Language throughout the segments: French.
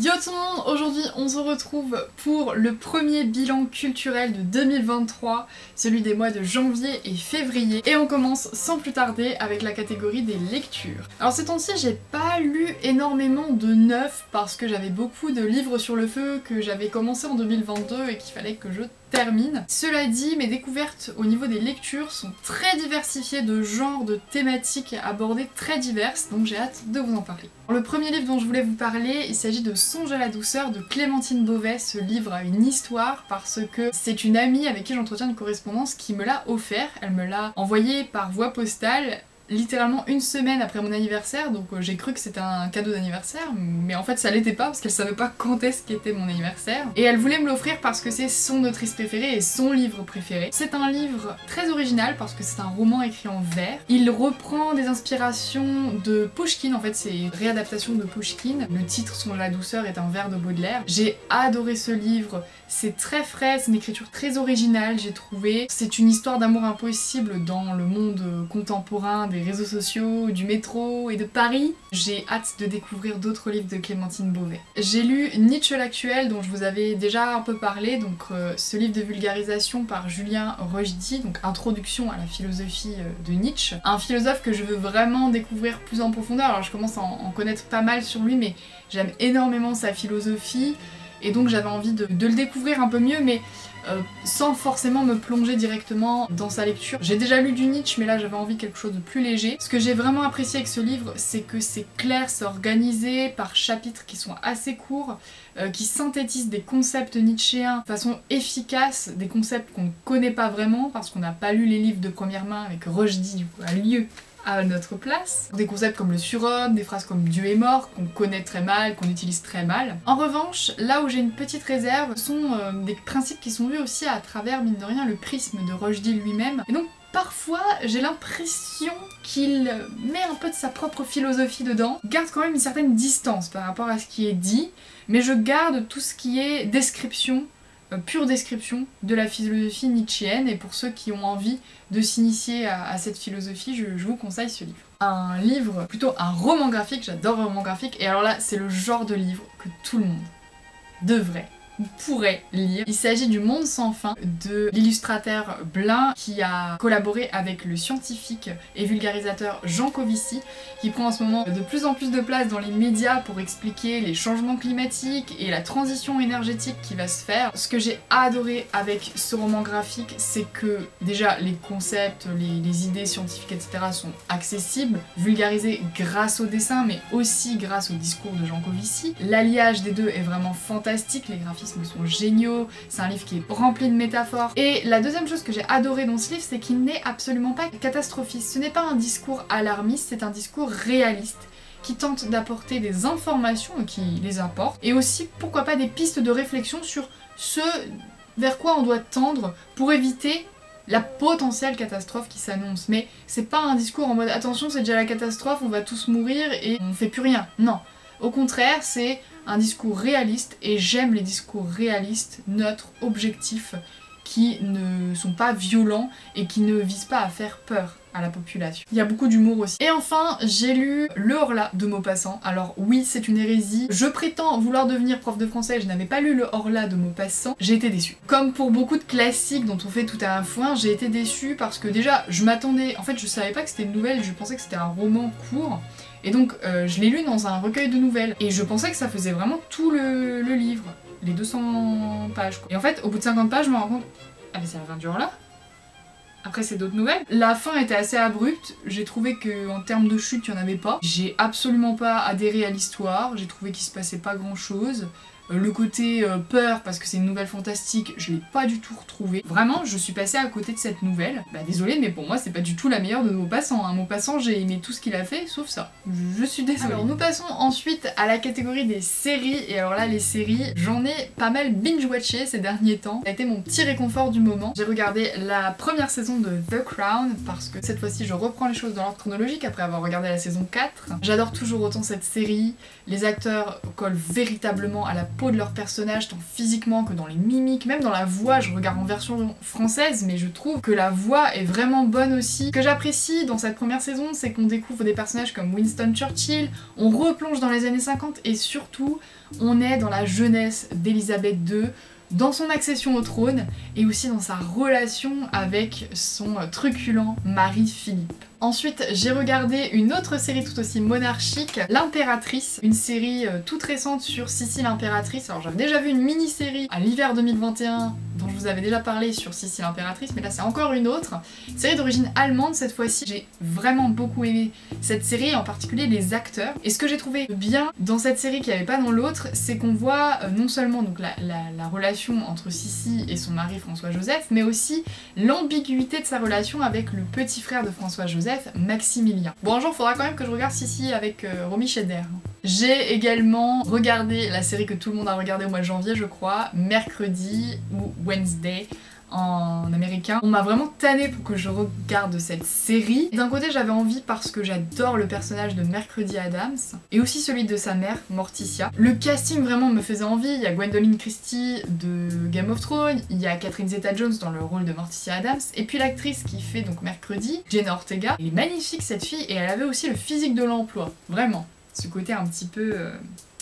Yo tout le monde, aujourd'hui on se retrouve pour le premier bilan culturel de 2023, celui des mois de janvier et février. Et on commence sans plus tarder avec la catégorie des lectures. Alors ces temps-ci j'ai pas lu énormément de neuf parce que j'avais beaucoup de livres sur le feu que j'avais commencé en 2022 et qu'il fallait que je termine. Cela dit, mes découvertes au niveau des lectures sont très diversifiées de genres, de thématiques abordées très diverses, donc j'ai hâte de vous en parler. Le premier livre dont je voulais vous parler, il s'agit de Songe à la douceur de Clémentine Beauvais. Ce livre a une histoire parce que c'est une amie avec qui j'entretiens une correspondance qui me l'a offert. Elle me l'a envoyé par voie postale littéralement une semaine après mon anniversaire, donc j'ai cru que c'était un cadeau d'anniversaire, mais en fait ça l'était pas parce qu'elle savait pas quand est-ce qu'était mon anniversaire. Et elle voulait me l'offrir parce que c'est son autrice préférée et son livre préféré. C'est un livre très original parce que c'est un roman écrit en vers. Il reprend des inspirations de Pouchkine, en fait c'est une réadaptation de Pouchkine. Le titre Songe à la douceur est un vers de Baudelaire. J'ai adoré ce livre, c'est très frais, c'est une écriture très originale j'ai trouvé. C'est une histoire d'amour impossible dans le monde contemporain des réseaux sociaux, du métro et de Paris. J'ai hâte de découvrir d'autres livres de Clémentine Beauvais. J'ai lu Nietzsche l'actuel dont je vous avais déjà un peu parlé, donc ce livre de vulgarisation par Julien Rochdy, donc introduction à la philosophie de Nietzsche. Un philosophe que je veux vraiment découvrir plus en profondeur, alors je commence à en connaître pas mal sur lui mais j'aime énormément sa philosophie et donc j'avais envie de le découvrir un peu mieux mais sans forcément me plonger directement dans sa lecture. J'ai déjà lu du Nietzsche mais là j'avais envie de quelque chose de plus léger. Ce que j'ai vraiment apprécié avec ce livre c'est que c'est clair, c'est organisé par chapitres qui sont assez courts, qui synthétisent des concepts nietzschéens de façon efficace, des concepts qu'on ne connaît pas vraiment parce qu'on n'a pas lu les livres de première main avec Rochdy du coup à lieu à notre place. Des concepts comme le surhomme, des phrases comme Dieu est mort, qu'on connaît très mal, qu'on utilise très mal. En revanche, là où j'ai une petite réserve, ce sont des principes qui sont vus aussi à travers, mine de rien, le prisme de Rochdy lui-même. Et donc parfois, j'ai l'impression qu'il met un peu de sa propre philosophie dedans, garde quand même une certaine distance par rapport à ce qui est dit, mais je garde tout ce qui est description, pure description de la philosophie nietzschéenne, et pour ceux qui ont envie de s'initier à cette philosophie, je vous conseille ce livre. Un livre, plutôt un roman graphique, j'adore le roman graphique, et alors là c'est le genre de livre que tout le monde devrait pourrait lire. Il s'agit du Monde sans fin de l'illustrateur Blin qui a collaboré avec le scientifique et vulgarisateur Jean Covici qui prend en ce moment de plus en plus de place dans les médias pour expliquer les changements climatiques et la transition énergétique qui va se faire. Ce que j'ai adoré avec ce roman graphique c'est que déjà les concepts, les idées scientifiques etc. sont accessibles, vulgarisés grâce au dessin mais aussi grâce au discours de Jean Covici. L'alliage des deux est vraiment fantastique, les graphismes sont géniaux, c'est un livre qui est rempli de métaphores. Et la deuxième chose que j'ai adoré dans ce livre, c'est qu'il n'est absolument pas catastrophiste. Ce n'est pas un discours alarmiste, c'est un discours réaliste qui tente d'apporter des informations qui les apportent et aussi, pourquoi pas, des pistes de réflexion sur ce vers quoi on doit tendre pour éviter la potentielle catastrophe qui s'annonce. Mais c'est pas un discours en mode attention c'est déjà la catastrophe, on va tous mourir et on fait plus rien. Non. Au contraire, c'est un discours réaliste et j'aime les discours réalistes, neutres, objectifs, qui ne sont pas violents et qui ne visent pas à faire peur à la population. Il y a beaucoup d'humour aussi. Et enfin, j'ai lu Le Horla de Maupassant. Alors oui, c'est une hérésie. Je prétends vouloir devenir prof de français, je n'avais pas lu Le Horla de Maupassant. J'ai été déçue. Comme pour beaucoup de classiques dont on fait tout à un foin, j'ai été déçue parce que déjà, je m'attendais... En fait, je savais pas que c'était une nouvelle, je pensais que c'était un roman court. Et donc, je l'ai lu dans un recueil de nouvelles. Et je pensais que ça faisait vraiment tout le livre. Les 200 pages, quoi. Et en fait, au bout de 50 pages, je me rends compte... Ah mais c'est la fin du Horla. Après c'est d'autres nouvelles. La fin était assez abrupte, j'ai trouvé qu'en termes de chute il n'y en avait pas. J'ai absolument pas adhéré à l'histoire, j'ai trouvé qu'il se passait pas grand chose. Le côté peur parce que c'est une nouvelle fantastique, je l'ai pas du tout retrouvé. Vraiment, je suis passée à côté de cette nouvelle. Bah désolée, mais pour moi c'est pas du tout la meilleure de Maupassant. Hein. Maupassant, j'ai aimé tout ce qu'il a fait, sauf ça. Je suis désolée. Alors nous passons ensuite à la catégorie des séries. Et alors là, les séries, j'en ai pas mal binge-watché ces derniers temps. Ça a été mon petit réconfort du moment. J'ai regardé la première saison de The Crown parce que cette fois-ci je reprends les choses dans l'ordre chronologique après avoir regardé la saison 4. J'adore toujours autant cette série. Les acteurs collent véritablement à la peau de leurs personnages, tant physiquement que dans les mimiques, même dans la voix. Je regarde en version française, mais je trouve que la voix est vraiment bonne aussi. Ce que j'apprécie dans cette première saison, c'est qu'on découvre des personnages comme Winston Churchill, on replonge dans les années 50 et surtout, on est dans la jeunesse d'Elisabeth II, dans son accession au trône et aussi dans sa relation avec son truculent mari Philippe. Ensuite, j'ai regardé une autre série tout aussi monarchique, L'Impératrice, une série toute récente sur Sissi l'Impératrice. Alors j'avais déjà vu une mini-série à l'hiver 2021 dont je vous avais déjà parlé sur Sissi l'Impératrice, mais là c'est encore une autre. Une série d'origine allemande cette fois-ci. J'ai vraiment beaucoup aimé cette série, en particulier les acteurs. Et ce que j'ai trouvé bien dans cette série qu'il n'y avait pas dans l'autre, c'est qu'on voit non seulement donc, la relation entre Sissi et son mari François-Joseph, mais aussi l'ambiguïté de sa relation avec le petit frère de François-Joseph, Maximilien. Bon, un jour, il faudra quand même que je regarde Sissi avec Romy Schneider. J'ai également regardé la série que tout le monde a regardé au mois de janvier, je crois, Mercredi ou Wednesday en américain. On m'a vraiment tanné pour que je regarde cette série. D'un côté j'avais envie parce que j'adore le personnage de Mercredi Adams et aussi celui de sa mère, Morticia. Le casting vraiment me faisait envie, il y a Gwendoline Christie de Game of Thrones, il y a Catherine Zeta-Jones dans le rôle de Morticia Adams, et puis l'actrice qui fait donc Mercredi, Jenna Ortega. Elle est magnifique cette fille et elle avait aussi le physique de l'emploi, vraiment. Ce côté un petit peu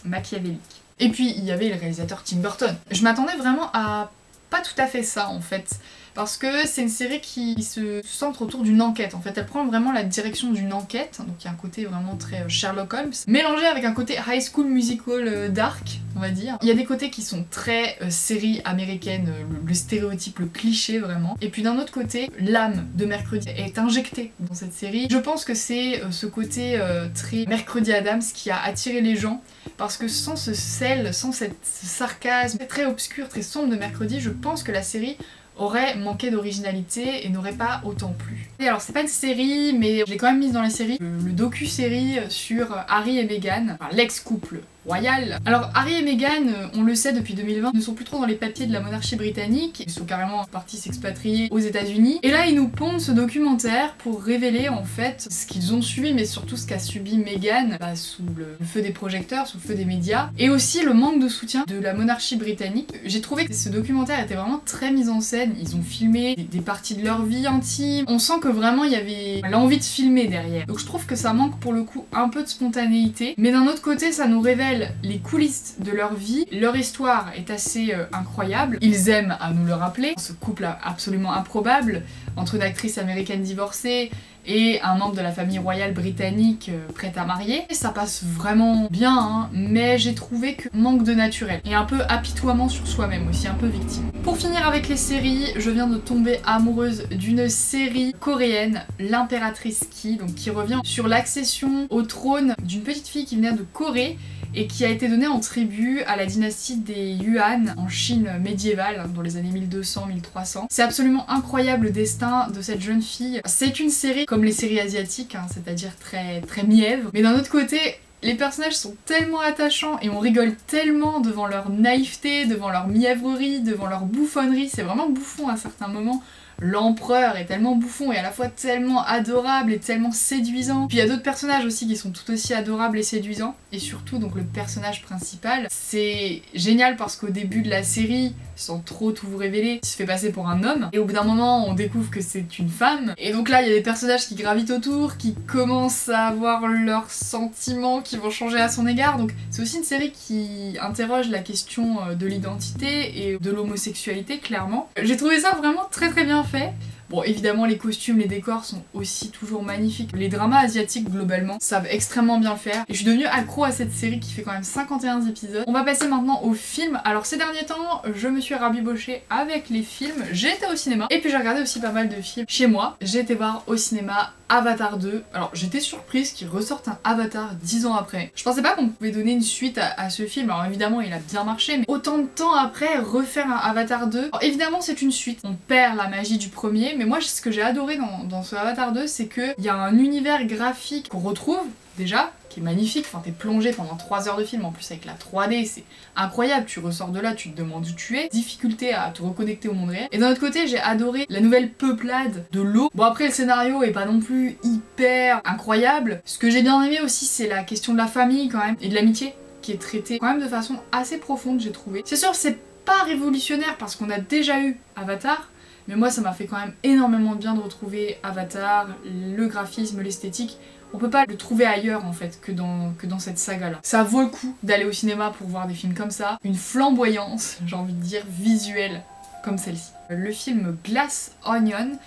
machiavélique. Et puis il y avait le réalisateur Tim Burton. Je m'attendais vraiment à pas tout à fait ça en fait, parce que c'est une série qui se centre autour d'une enquête en fait, elle prend vraiment la direction d'une enquête, donc il y a un côté vraiment très Sherlock Holmes, mélangé avec un côté High School Musical dark, on va dire. Il y a des côtés qui sont très série américaine, le stéréotype, le cliché vraiment, et puis d'un autre côté, l'âme de Mercredi est injectée dans cette série. Je pense que c'est ce côté très Mercredi Adams qui a attiré les gens, parce que sans ce sel, sans ce sarcasme très obscur, très sombre de Mercredi, je pense que la série aurait manqué d'originalité et n'aurait pas autant plu. Et alors c'est pas une série, mais je l'ai quand même mise dans les séries, le docu-série sur Harry et Meghan, enfin, l'ex-couple royal. Alors Harry et Meghan, on le sait depuis 2020, ne sont plus trop dans les papiers de la monarchie britannique, ils sont carrément partis s'expatrier aux États-Unis. Et là ils nous pondent ce documentaire pour révéler en fait ce qu'ils ont subi, mais surtout ce qu'a subi Meghan sous le feu des projecteurs, sous le feu des médias, et aussi le manque de soutien de la monarchie britannique. J'ai trouvé que ce documentaire était vraiment très mis en scène, ils ont filmé des parties de leur vie intime, on sent que vraiment il y avait l'envie de filmer derrière. Donc je trouve que ça manque pour le coup un peu de spontanéité, mais d'un autre côté ça nous révèle les coulisses de leur vie. Leur histoire est assez incroyable. Ils aiment à nous le rappeler. Ce couple absolument improbable entre une actrice américaine divorcée et un membre de la famille royale britannique prêt à marier. Et ça passe vraiment bien, hein, mais j'ai trouvé que manque de naturel et un peu apitoiement sur soi-même aussi, un peu victime. Pour finir avec les séries, je viens de tomber amoureuse d'une série coréenne, L'Impératrice Ki, donc qui revient sur l'accession au trône d'une petite fille qui venait de Corée et qui a été donnée en tribut à la dynastie des Yuan en Chine médiévale dans les années 1200-1300. C'est absolument incroyable le destin de cette jeune fille. C'est une série comme les séries asiatiques, hein, c'est-à-dire très mièvre, mais d'un autre côté, les personnages sont tellement attachants et on rigole tellement devant leur naïveté, devant leur mièvrerie, devant leur bouffonnerie, c'est vraiment bouffon à certains moments. L'empereur est tellement bouffon et à la fois tellement adorable et tellement séduisant. Puis il y a d'autres personnages aussi qui sont tout aussi adorables et séduisants. Et surtout donc le personnage principal. C'est génial parce qu'au début de la série, sans trop tout vous révéler, il se fait passer pour un homme. Et au bout d'un moment, on découvre que c'est une femme. Et donc là, il y a des personnages qui gravitent autour, qui commencent à avoir leurs sentiments qui vont changer à son égard. Donc c'est aussi une série qui interroge la question de l'identité et de l'homosexualité, clairement. J'ai trouvé ça vraiment très bien fait. Bon, évidemment, les costumes, les décors sont aussi toujours magnifiques. Les dramas asiatiques, globalement, savent extrêmement bien le faire. Et je suis devenue accro à cette série qui fait quand même 51 épisodes. On va passer maintenant aux films. Alors, ces derniers temps, je me suis rabibochée avec les films. J'ai été au cinéma. Et puis, j'ai regardé aussi pas mal de films chez moi. J'ai été voir au cinéma Avatar 2. Alors, j'étais surprise qu'ils ressortent un Avatar 10 ans après. Je pensais pas qu'on pouvait donner une suite à ce film. Alors, évidemment, il a bien marché. Mais autant de temps après, refaire un Avatar 2. Alors, évidemment, c'est une suite. On perd la magie du premier. Mais moi, ce que j'ai adoré dans ce Avatar 2, c'est qu'il y a un univers graphique qu'on retrouve déjà, qui est magnifique. Enfin, t'es plongé pendant 3 heures de film, en plus avec la 3D, c'est incroyable. Tu ressors de là, tu te demandes où tu es. Difficulté à te reconnecter au monde réel. Et d'un autre côté, j'ai adoré la nouvelle peuplade de l'eau. Bon, après, le scénario est pas non plus hyper incroyable. Ce que j'ai bien aimé aussi, c'est la question de la famille quand même, et de l'amitié. qui est traité quand même de façon assez profonde, j'ai trouvé. C'est sûr, c'est pas révolutionnaire parce qu'on a déjà eu Avatar, mais moi ça m'a fait quand même énormément de bien de retrouver Avatar, le graphisme, l'esthétique. On peut pas le trouver ailleurs en fait que dans cette saga là. Ça vaut le coup d'aller au cinéma pour voir des films comme ça. Une flamboyance, j'ai envie de dire, visuelle comme celle-ci. Le film Glass Onion,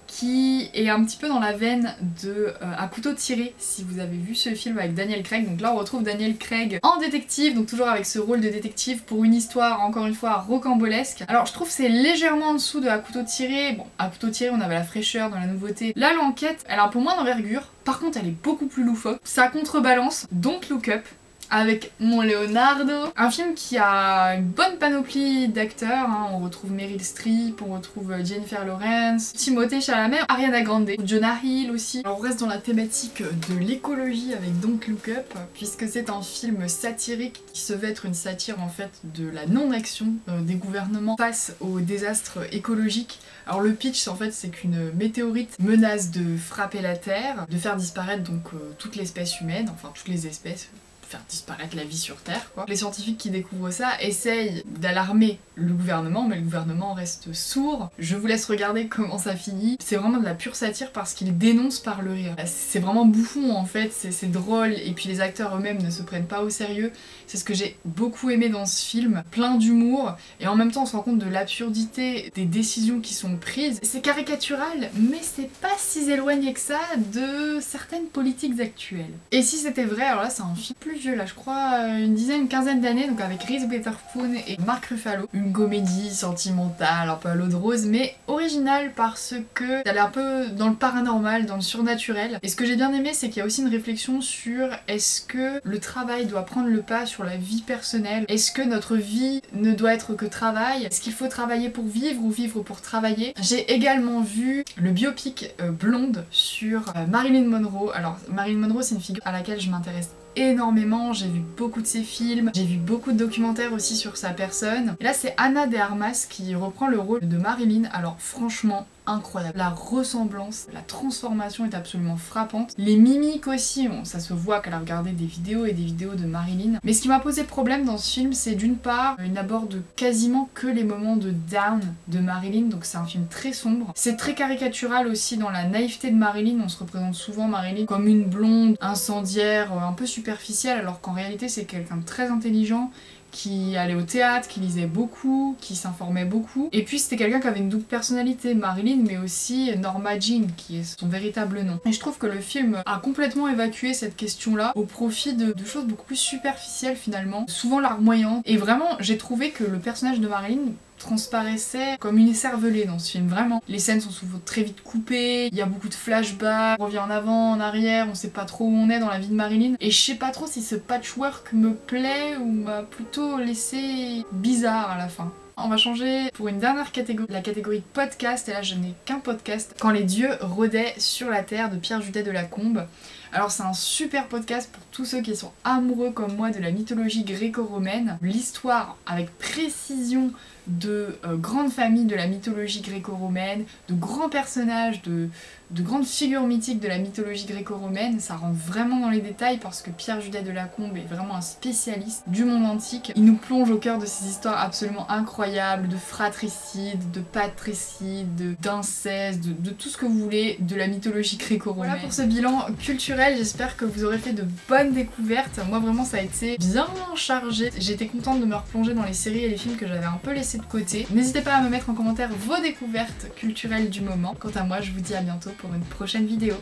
qui est un petit peu dans la veine de À couteau tiré, si vous avez vu ce film avec Daniel Craig. Donc là on retrouve Daniel Craig en détective, donc toujours avec ce rôle de détective pour une histoire encore une fois rocambolesque. Alors je trouve que c'est légèrement en dessous de À couteau tiré. Bon, À couteau tiré on avait la fraîcheur dans la nouveauté. Là l'enquête elle a un peu moins d'envergure, par contre elle est beaucoup plus loufoque. Ça contrebalance Don't Look Up, avec mon Leonardo. Un film qui a une bonne panoplie d'acteurs, hein. On retrouve Meryl Streep, on retrouve Jennifer Lawrence, Timothée Chalamet, Ariana Grande, Jonah Hill aussi. Alors on reste dans la thématique de l'écologie avec Don't Look Up, puisque c'est un film satirique qui se veut être une satire en fait de la non-action des gouvernements face aux désastres écologiques. Alors le pitch en fait c'est qu'une météorite menace de frapper la Terre, de faire disparaître donc toute l'espèce humaine, enfin toutes les espèces, faire disparaître la vie sur Terre, quoi. Les scientifiques qui découvrent ça essayent d'alarmer le gouvernement, mais le gouvernement reste sourd. Je vous laisse regarder comment ça finit. C'est vraiment de la pure satire parce qu'il dénonce par le rire. C'est vraiment bouffon en fait, c'est drôle, et puis les acteurs eux-mêmes ne se prennent pas au sérieux. C'est ce que j'ai beaucoup aimé dans ce film, plein d'humour, et en même temps on se rend compte de l'absurdité des décisions qui sont prises. C'est caricatural, mais c'est pas si éloigné que ça de certaines politiques actuelles. Et si c'était vrai, alors là c'est un film plus vieux là, je crois une quinzaine d'années, donc avec Reese Witherspoon et Mark Ruffalo. Une comédie sentimentale, un peu à l'eau de rose, mais originale parce que elle est un peu dans le paranormal, dans le surnaturel. Et ce que j'ai bien aimé, c'est qu'il y a aussi une réflexion sur est-ce que le travail doit prendre le pas sur la vie personnelle? Est-ce que notre vie ne doit être que travail? Est-ce qu'il faut travailler pour vivre ou vivre pour travailler? J'ai également vu le biopic Blonde sur Marilyn Monroe. Alors Marilyn Monroe, c'est une figure à laquelle je m'intéresse énormément, j'ai vu beaucoup de ses films, j'ai vu beaucoup de documentaires aussi sur sa personne. Et là c'est Ana de Armas qui reprend le rôle de Marilyn. Alors franchement incroyable, la ressemblance, la transformation est absolument frappante. Les mimiques aussi, bon, ça se voit qu'elle a regardé des vidéos et des vidéos de Marilyn. Mais ce qui m'a posé problème dans ce film, c'est d'une part, il n'aborde quasiment que les moments de down de Marilyn, donc c'est un film très sombre. C'est très caricatural aussi dans la naïveté de Marilyn, on se représente souvent Marilyn comme une blonde incendiaire, un peu superficielle, alors qu'en réalité c'est quelqu'un de très intelligent, qui allait au théâtre, qui lisait beaucoup, qui s'informait beaucoup. Et puis c'était quelqu'un qui avait une double personnalité, Marilyn, mais aussi Norma Jean, qui est son véritable nom. Et je trouve que le film a complètement évacué cette question-là au profit de choses beaucoup plus superficielles finalement, souvent larmoyantes. Et vraiment, j'ai trouvé que le personnage de Marilyn transparaissait comme une écervelée dans ce film, vraiment. Les scènes sont souvent très vite coupées, il y a beaucoup de flashbacks, on revient en avant, en arrière, on sait pas trop où on est dans la vie de Marilyn. Et je sais pas trop si ce patchwork me plaît ou m'a plutôt laissé bizarre à la fin. On va changer pour une dernière catégorie, la catégorie podcast, et là je n'ai qu'un podcast. Quand les dieux rôdaient sur la terre de Pierre Judet de Lacombe. Alors c'est un super podcast pour tous ceux qui sont amoureux comme moi de la mythologie gréco-romaine. L'histoire avec précision de grandes familles de la mythologie gréco-romaine, de grands personnages, de grandes figures mythiques de la mythologie gréco-romaine. Ça rentre vraiment dans les détails parce que Pierre Judet de Lacombe est vraiment un spécialiste du monde antique. Il nous plonge au cœur de ces histoires absolument incroyables de fratricide, de patricide, d'inceste, de tout ce que vous voulez de la mythologie gréco-romaine. Voilà pour ce bilan culturel, j'espère que vous aurez fait de bonnes découvertes. Moi vraiment ça a été bien chargé. J'étais contente de me replonger dans les séries et les films que j'avais un peu laissés de côté. N'hésitez pas à me mettre en commentaire vos découvertes culturelles du moment. Quant à moi, je vous dis à bientôt pour une prochaine vidéo.